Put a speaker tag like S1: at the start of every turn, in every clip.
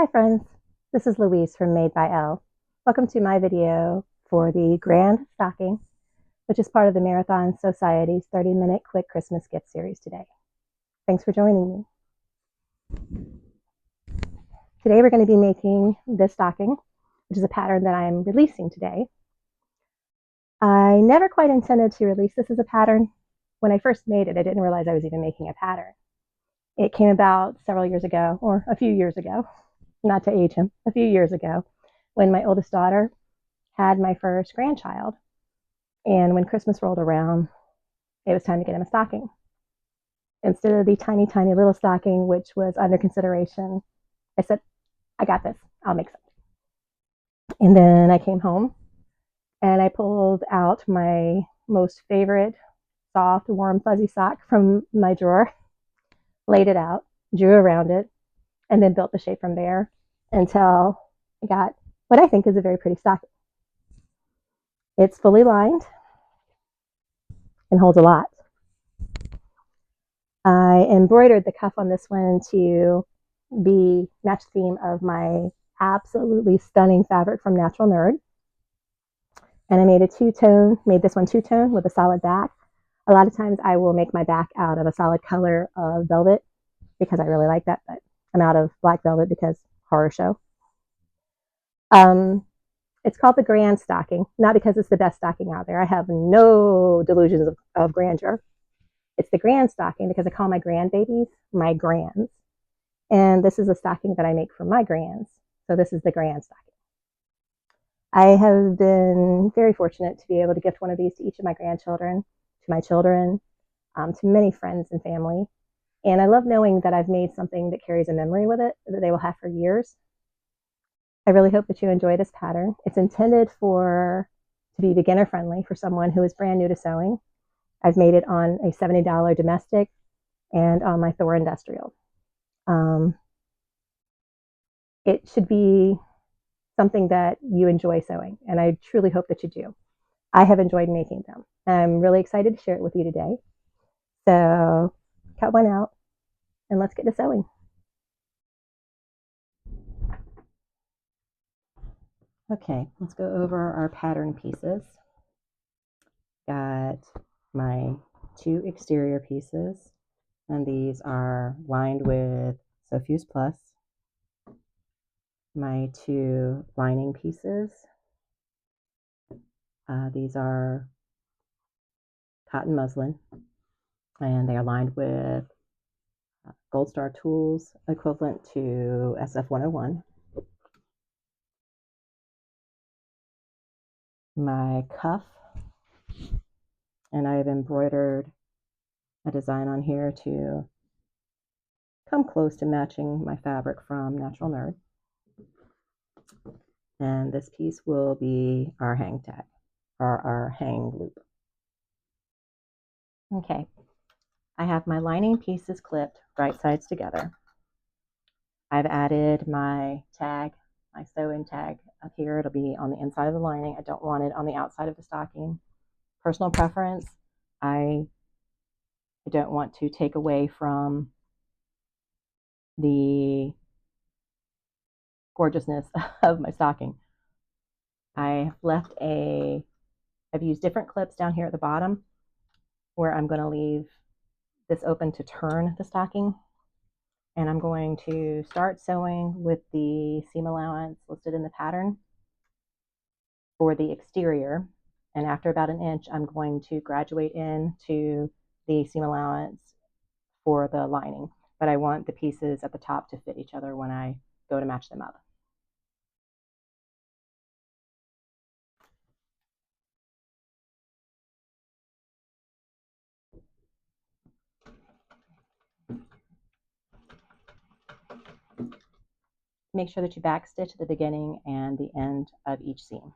S1: Hi friends, this is Louise from Made by Elle. Welcome to my video for the Grand Stocking, which is part of the Marathon Sewciety's 30-minute quick Christmas gift series today. Thanks for joining me. Today we're going to be making this stocking, which is a pattern that I'm releasing today. I never quite intended to release this as a pattern. When I first made it, I didn't realize I was even making a pattern. It came about several years ago, or a few years ago, not to age him, a few years ago, when my oldest daughter had my first grandchild. And when Christmas rolled around, it was time to get him a stocking. Instead of the tiny, tiny little stocking, which was under consideration, I said, I got this. I'll make something. And then I came home and I pulled out my most favorite soft, warm, fuzzy sock from my drawer, laid it out, drew around it, and then built the shape from there until I got what I think is a very pretty stocking. It's fully lined and holds a lot. I embroidered the cuff on this one to be match theme of my absolutely stunning fabric from Natural Nerd. And I made this one two-tone with a solid back. A lot of times I will make my back out of a solid color of velvet because I really like that, but I'm out of black velvet because horror show. It's called the Grand Stocking, not because it's the best stocking out there. I have no delusions of grandeur. It's the Grand Stocking because I call my grandbabies my grands. And this is a stocking that I make for my grands. So this is the Grand Stocking. I have been very fortunate to be able to gift one of these to each of my grandchildren, to my children, to many friends and family. And I love knowing that I've made something that carries a memory with it that they will have for years. I really hope that you enjoy this pattern. It's intended to be beginner friendly for someone who is brand new to sewing. I've made it on a $70 domestic and on my Thor industrial. It should be something that you enjoy sewing, and I truly hope that you do. I have enjoyed making them. I'm really excited to share it with you today. So cut one out and let's get to sewing. Okay, let's go over our pattern pieces. Got my two exterior pieces, and these are lined with Sewfuse Plus. My two lining pieces. These are cotton muslin, and they are lined with Gold Star Tools equivalent to SF101. My cuff, and I've embroidered a design on here to come close to matching my fabric from Natural Nerd. And this piece will be our hang tag, or our hang loop. Okay, I have my lining pieces clipped right sides together. I've added my tag, my sew-in tag up here. It'll be on the inside of the lining. I don't want it on the outside of the stocking. Personal preference, I don't want to take away from the gorgeousness of my stocking. I've used different clips down here at the bottom where I'm going to leave this open to turn the stocking. And I'm going to start sewing with the seam allowance listed in the pattern for the exterior. And after about an inch, I'm going to graduate into the seam allowance for the lining. But I want the pieces at the top to fit each other when I go to match them up. Make sure that you backstitch the beginning and the end of each seam.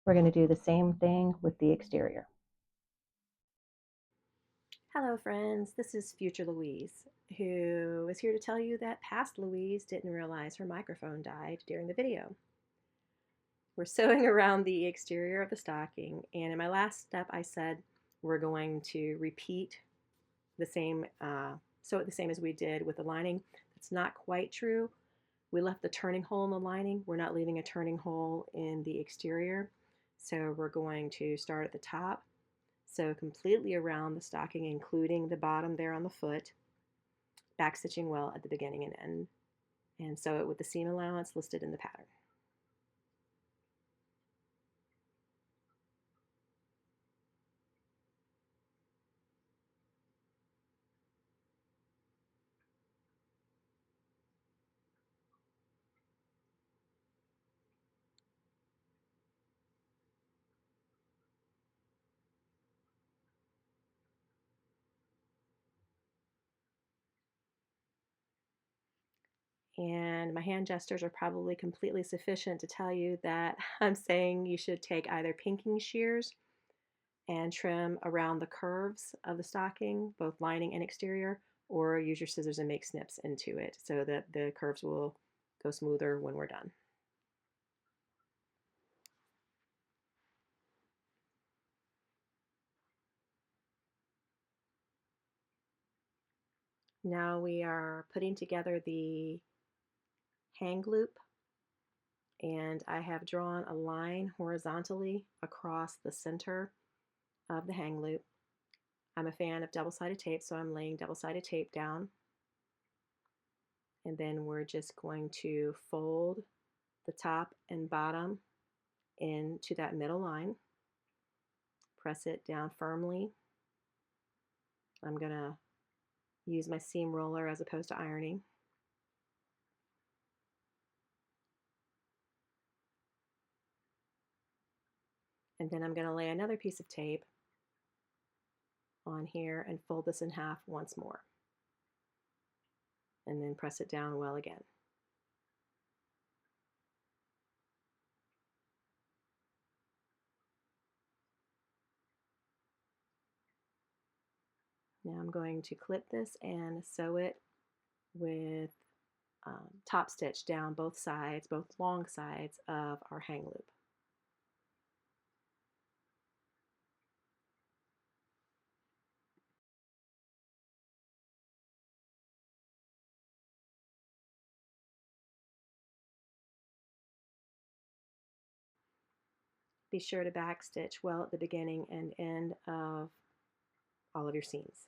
S1: we're going to do the same thing with the exterior.
S2: Hello friends, this is future Louise, who is here to tell you that past Louise didn't realize her microphone died during the video. We're sewing around the exterior of the stocking, and in my last step I said we're going to repeat the same, sew it the same as we did with the lining. That's not quite true. We left the turning hole in the lining. We're not leaving a turning hole in the exterior. So we're going to start at the top, sew completely around the stocking, including the bottom there on the foot, back stitching well at the beginning and end, and sew it with the seam allowance listed in the pattern. And my hand gestures are probably completely sufficient to tell you that I'm saying you should take either pinking shears and trim around the curves of the stocking, both lining and exterior, or use your scissors and make snips into it so that the curves will go smoother when we're done. Now we are putting together the hang loop, and I have drawn a line horizontally across the center of the hang loop. I'm a fan of double-sided tape, so I'm laying double-sided tape down. And then we're just going to fold the top and bottom into that middle line. Press it down firmly. I'm going to use my seam roller as opposed to ironing. And then I'm going to lay another piece of tape on here and fold this in half once more. And then press it down well again. Now I'm going to clip this and sew it with top stitch down both sides, both long sides of our hang loop. Be sure to backstitch well at the beginning and end of all of your seams.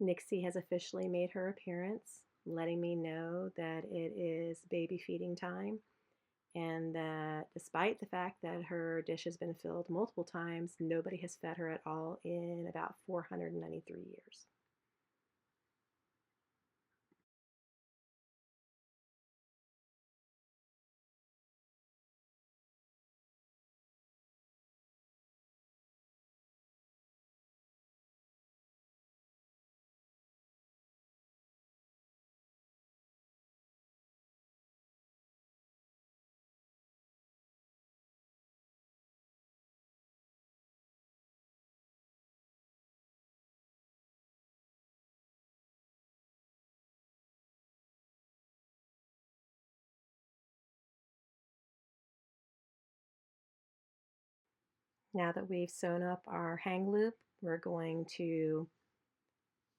S2: Nixie has officially made her appearance, letting me know that it is baby feeding time, and that despite the fact that her dish has been filled multiple times, nobody has fed her at all in about 493 years. Now that we've sewn up our hang loop, we're going to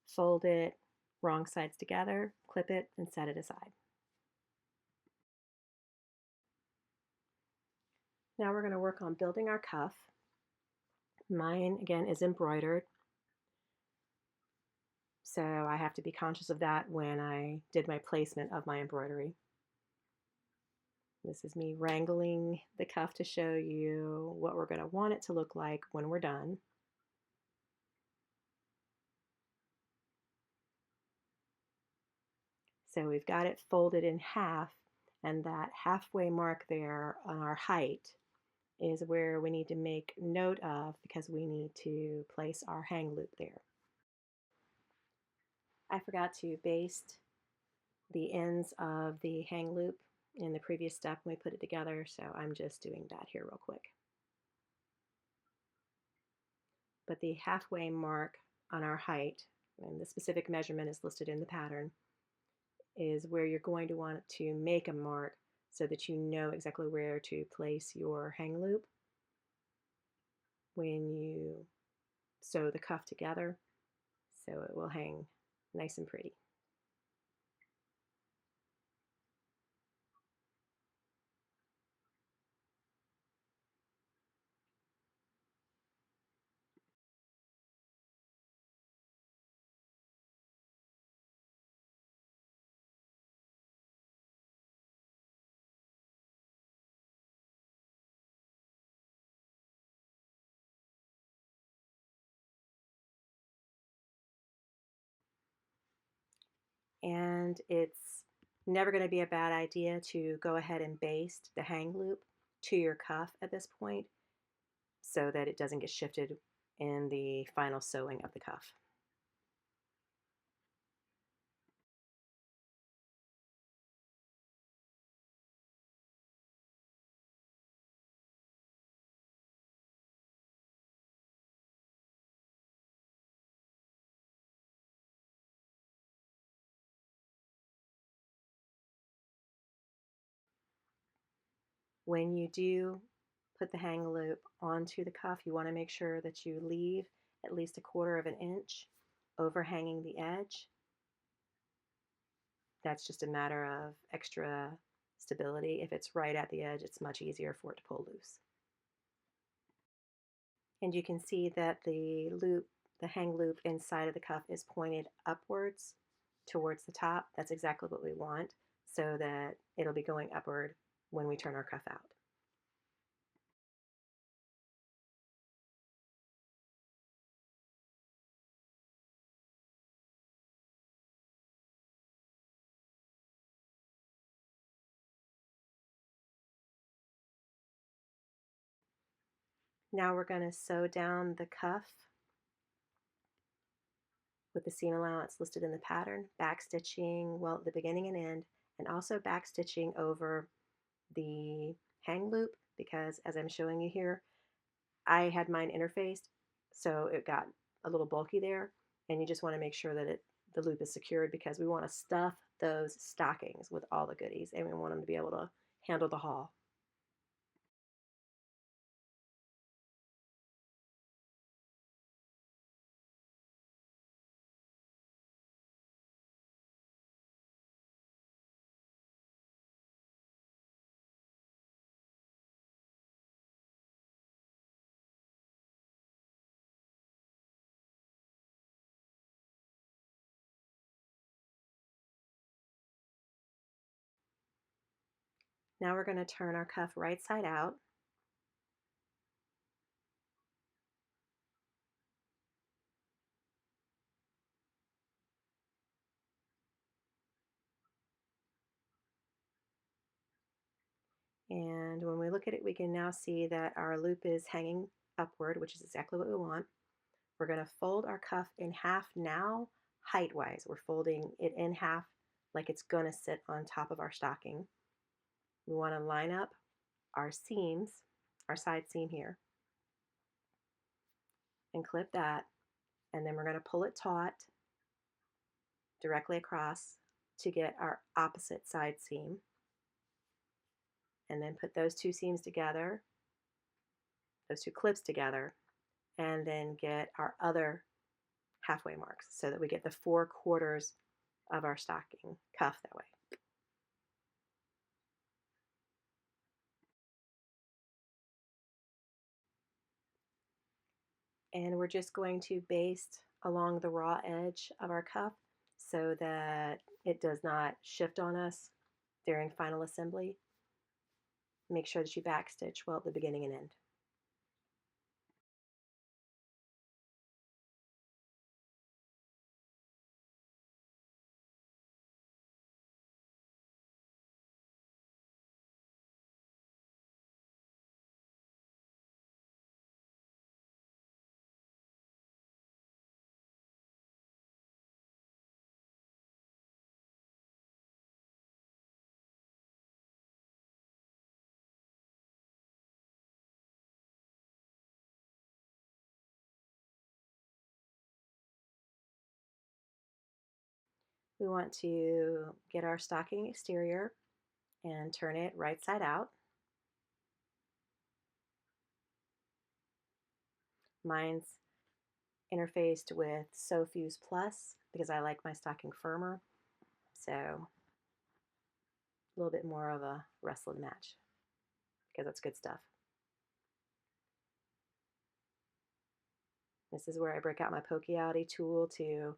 S2: fold it wrong sides together, clip it, and set it aside. Now we're going to work on building our cuff. Mine, again, is embroidered, so I have to be conscious of that when I did my placement of my embroidery. This is me wrangling the cuff to show you what we're going to want it to look like when we're done. So we've got it folded in half, and that halfway mark there on our height is where we need to make note of because we need to place our hang loop there. I forgot to baste the ends of the hang loop in the previous step when we put it together, so I'm just doing that here real quick. But the halfway mark on our height, and the specific measurement is listed in the pattern, is where you're going to want to make a mark so that you know exactly where to place your hang loop when you sew the cuff together, so it will hang nice and pretty. And it's never going to be a bad idea to go ahead and baste the hang loop to your cuff at this point so that it doesn't get shifted in the final sewing of the cuff. When you do put the hang loop onto the cuff, you want to make sure that you leave at least 1/4 of an inch overhanging the edge. That's just a matter of extra stability. If it's right at the edge, it's much easier for it to pull loose. And you can see that the hang loop inside of the cuff is pointed upwards towards the top. That's exactly what we want so that it'll be going upward when we turn our cuff out. Now we're going to sew down the cuff with the seam allowance listed in the pattern, backstitching well at the beginning and end, and also backstitching over the hang loop because as I'm showing you here, I had mine interfaced, so it got a little bulky there, and you just want to make sure that the loop is secured because we want to stuff those stockings with all the goodies, and we want them to be able to handle the haul. Now we're going to turn our cuff right side out. And when we look at it, we can now see that our loop is hanging upward, which is exactly what we want. We're going to fold our cuff in half now, height-wise. We're folding it in half like it's going to sit on top of our stocking. We want to line up our seams, our side seam here, and clip that. And then we're going to pull it taut directly across to get our opposite side seam. And then put those two seams together, those two clips together, and then get our other halfway marks so that we get the 4/4 of our stocking cuff that way. And we're just going to baste along the raw edge of our cuff so that it does not shift on us during final assembly. Make sure that you backstitch well at the beginning and end. We want to get our stocking exterior and turn it right side out. Mine's interfaced with Sewfuse Plus because I like my stocking firmer, so a little bit more of a wrestle and match because that's good stuff. This is where I break out my Pokeouty tool to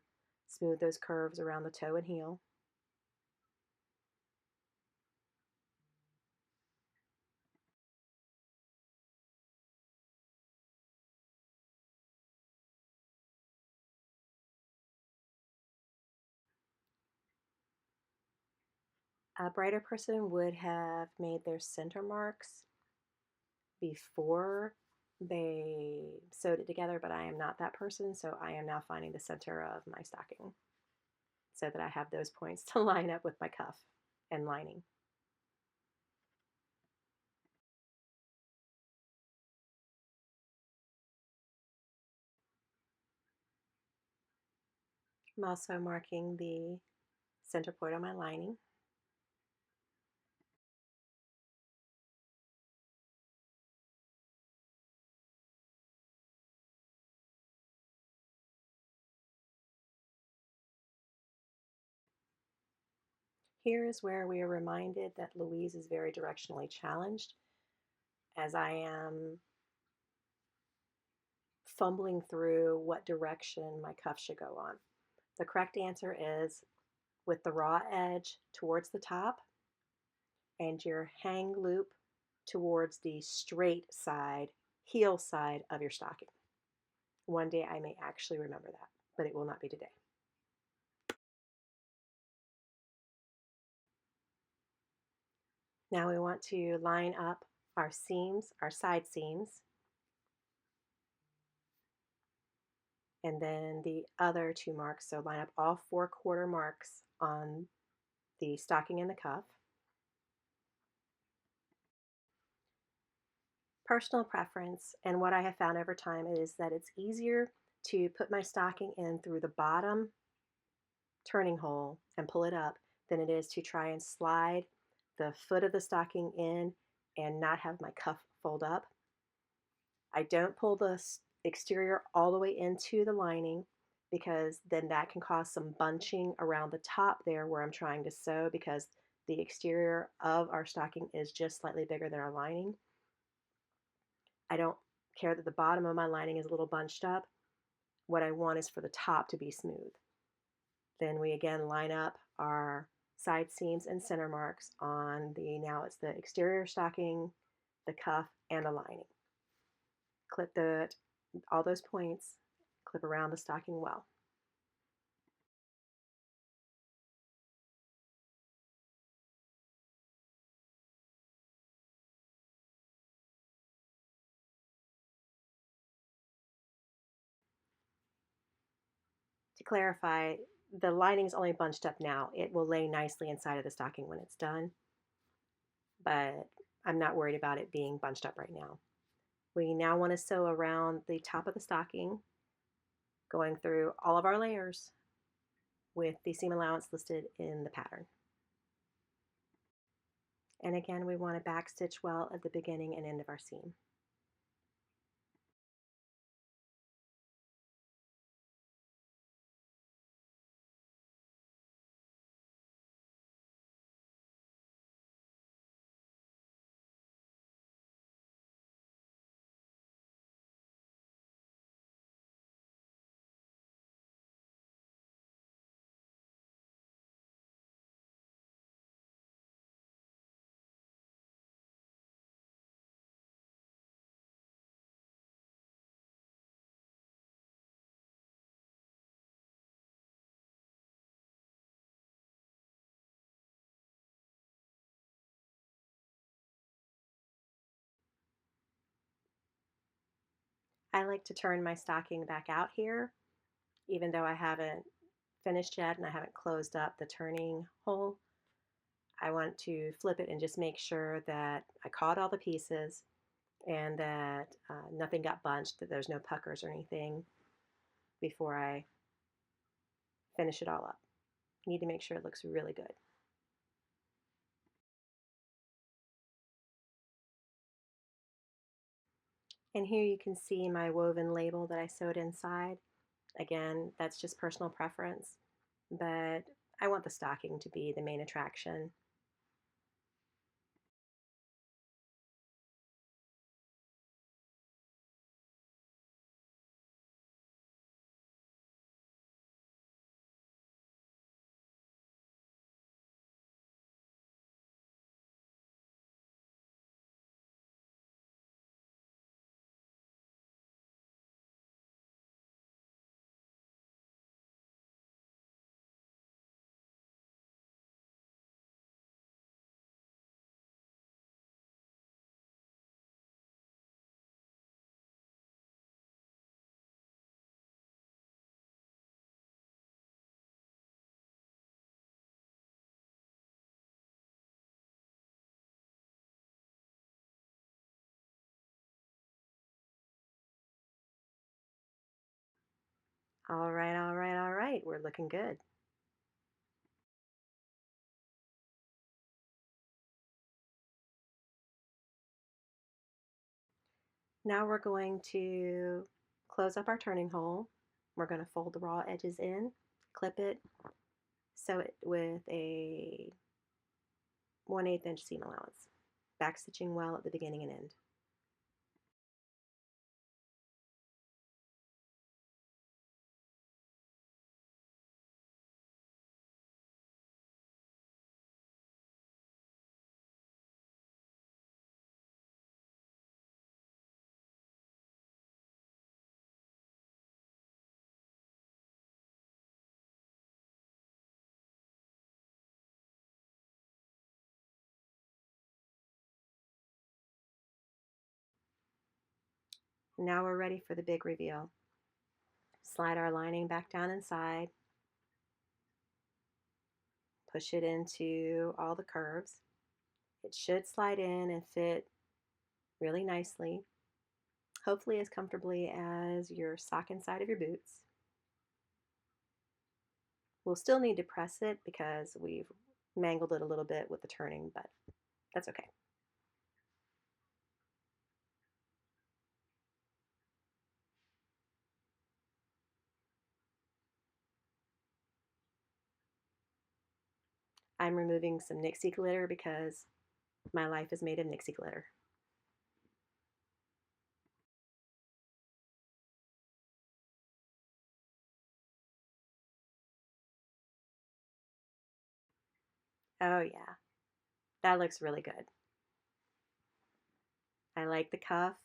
S2: smooth those curves around the toe and heel. A brighter person would have made their center marks before they sewed it together, but I am not that person, so I am now finding the center of my stocking so that I have those points to line up with my cuff and lining. I'm also marking the center point on my lining. Here is where we are reminded that Louise is very directionally challenged, as I am fumbling through what direction my cuff should go on. The correct answer is with the raw edge towards the top and your hang loop towards the straight side, heel side of your stocking. One day I may actually remember that, but it will not be today. Now we want to line up our seams, our side seams, and then the other two marks. So line up all 4 quarter marks on the stocking and the cuff. Personal preference, and what I have found over time is that it's easier to put my stocking in through the bottom turning hole and pull it up than it is to try and slide the foot of the stocking in and not have my cuff fold up. I don't pull the exterior all the way into the lining because then that can cause some bunching around the top there where I'm trying to sew, because the exterior of our stocking is just slightly bigger than our lining. I don't care that the bottom of my lining is a little bunched up. What I want is for the top to be smooth. Then we again line up our side seams and center marks on the, now it's the exterior stocking, the cuff, and the lining. Clip all those points, clip around the stocking well. To clarify, the lining is only bunched up now. It will lay nicely inside of the stocking when it's done, but I'm not worried about it being bunched up right now. We now want to sew around the top of the stocking, going through all of our layers with the seam allowance listed in the pattern. And again, we want to backstitch well at the beginning and end of our seam. I like to turn my stocking back out here, even though I haven't finished yet and I haven't closed up the turning hole. I want to flip it and just make sure that I caught all the pieces and that nothing got bunched, that there's no puckers or anything before I finish it all up. You need to make sure it looks really good. And here you can see my woven label that I sewed inside. Again, that's just personal preference, but I want the stocking to be the main attraction. All right, all right, all right. We're looking good. Now we're going to close up our turning hole. We're going to fold the raw edges in, clip it, sew it with a 1/8 inch seam allowance, back stitching well at the beginning and end. Now we're ready for the big reveal. Slide our lining back down inside, push it into all the curves. It should slide in and fit really nicely, hopefully as comfortably as your sock inside of your boots. We'll still need to press it because we've mangled it a little bit with the turning, but that's okay. I'm removing some Nixie glitter because my life is made of Nixie glitter. Oh yeah, that looks really good. I like the cuff.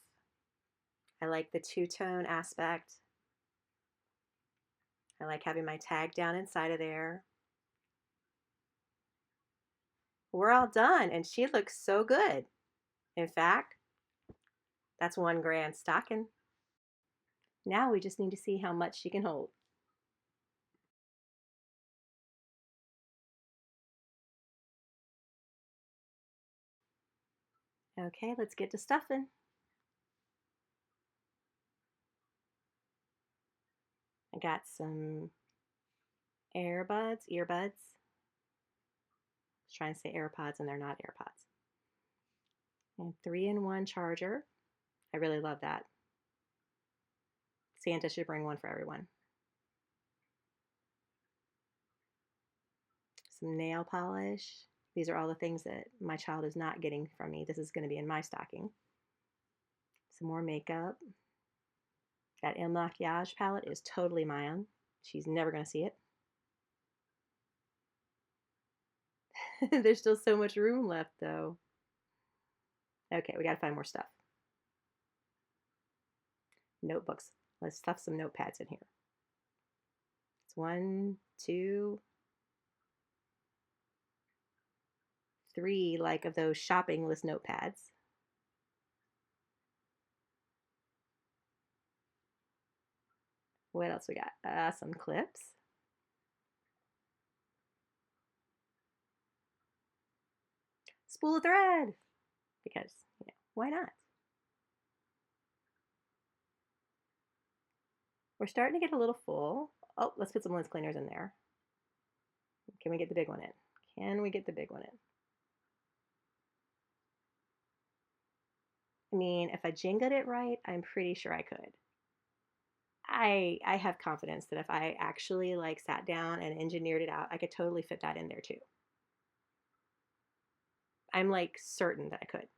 S2: I like the two-tone aspect. I like having my tag down inside of there. We're all done, and she looks so good. In fact, that's one grand stocking. Now we just need to see how much she can hold. Okay, let's get to stuffing. I got some earbuds. I was trying to say AirPods and they're not AirPods. And 3-in-1 charger. I really love that. Santa should bring one for everyone. Some nail polish. These are all the things that my child is not getting from me. This is going to be in my stocking. Some more makeup. That El Maquillage palette is totally mine. She's never going to see it. There's still so much room left though. Okay, we got to find more stuff. Notebooks. Let's stuff some notepads in here. It's 1, 2, 3 like of those shopping list notepads. What else we got? Some clips. Spool of thread. Because, why not? We're starting to get a little full. Oh, let's put some lens cleaners in there. Can we get the big one in? Can we get the big one in? I mean, if I jingled it right, I'm pretty sure I could. I have confidence that if I actually like sat down and engineered it out, I could totally fit that in there too. I'm like certain that I could.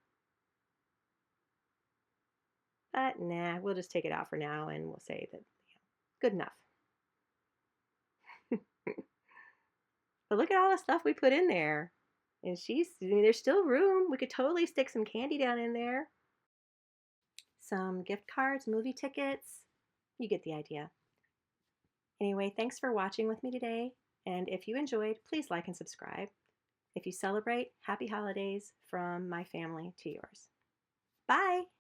S2: But nah, we'll just take it out for now and we'll say that good enough. But look at all the stuff we put in there. And I mean, there's still room. We could totally stick some candy down in there. Some gift cards, movie tickets. You get the idea. Anyway, thanks for watching with me today. And if you enjoyed, please like and subscribe. If you celebrate, happy holidays from my family to yours. Bye!